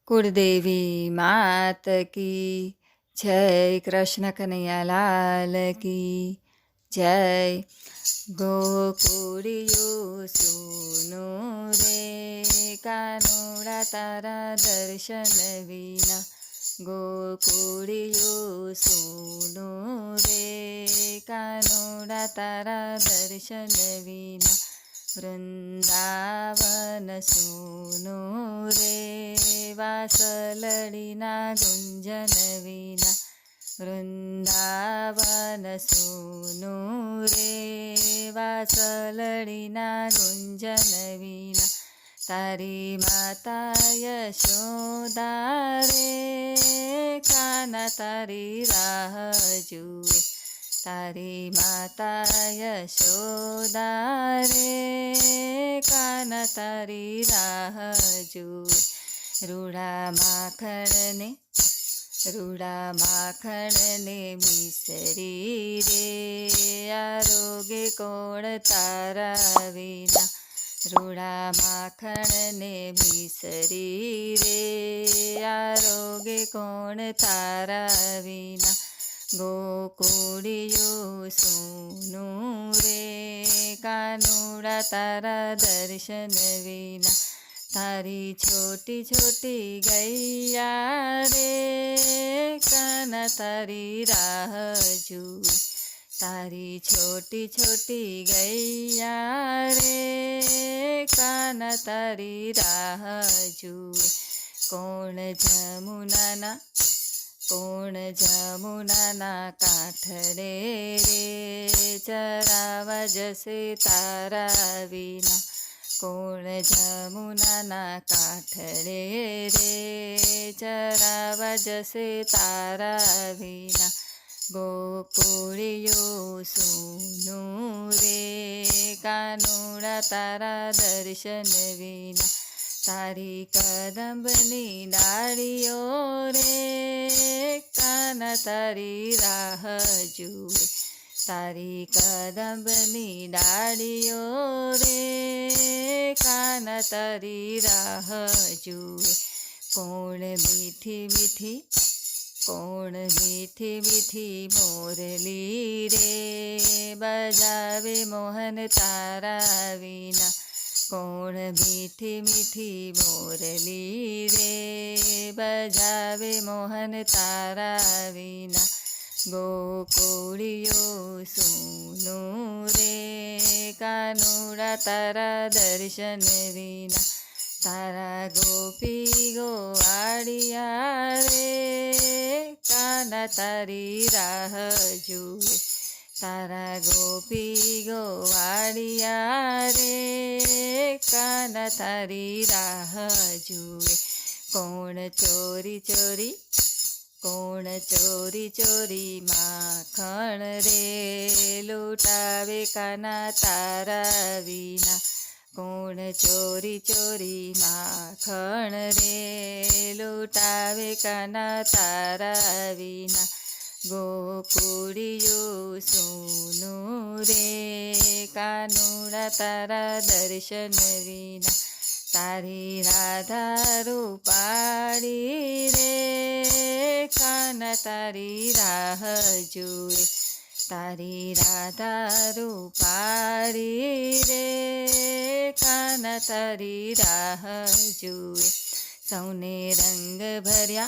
कुलदेवी मात की जय। कृष्ण कन्हैया लाल की जय। गोकुड़ियो सुनो रे कानोड़ा तारा दर्शन विना। गोकुड़ियो सुनो रे कानोड़ा तारा दर्शन विना। वृंदावन सुनो रे वासलड़ीना गुंजन विना। वृंदावन सुनो रे वासलड़ीना गुंजन विना। तारी माता यशोदा रे काना तारी राह जुए। तारी माता यशोदा रे काना तारी राह जुए। रूड़ा माखण ने मिसरी रे आरोगे कोण तारा विना। रूड़ा माखण ने मिसरी रे आरोगे कोण तारा विना। गोकुड़ियो सुनो रे कानोड़ा तारा दर्शन विना। तारी छोटी छोटी गैया रे काना तारी राह जुए। तारी छोटी छोटी गैया रे काना तारी राह जुए। कोण जमुना काठड़े रे चरावा जसे तारा विना। कोण जमुना काठड़े रे चरावा जसे तारा विना। गोकुड़ियो सुनो रे कानोड़ा तारा दर्शन विना। तारी कदम्बनी डाळियो रे काना तारी राह जुए। तारी कदम्बनी डाळियो रे काना तारी राह जुए। कोण मीठी मीठी मोरली रे बजावे मोहन तारा विना। कोण मीठी मीठी मोरली रे बजावे मोहन तारा विना। गोकुड़ियो सुनो रे कानोड़ा तारा दर्शन विना। तारा गोपी गोवाड़िया रे काना तारी राह जुए। तारा गोपी गोवाड़िया रे काना तारी राह जुए। कोण चोरी चोरी माखण रे लूटावे काना तारा विना। कोण चोरी चोरी माखण रे लूटावे काना तारा विना। गोकुड़ियो सुनो रे कानोड़ा तारा दर्शन विना। तारी राधा रूपाड़ी रे काना तारी राह जुए। तारी राधा रूपाड़ी रे काना तारी राह जुए। सौने रंग भर्या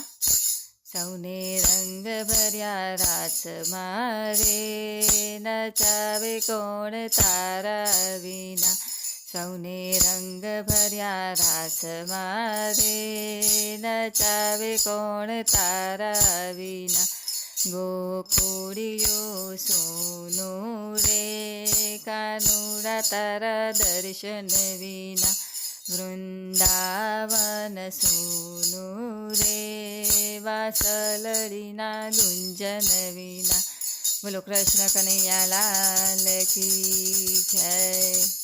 रास मारे नचावे कोण तारा विना। सौने रंग भर्या रास मारे नचावे कोण तारा विना। गोकुड़ियो सुनो रे कानोड़ा तारा दर्शन विना। वृंदावन सुनो रे वासलड़ीना गुंजन विना। बोलो कृष्ण कन्हैया लाल की जय।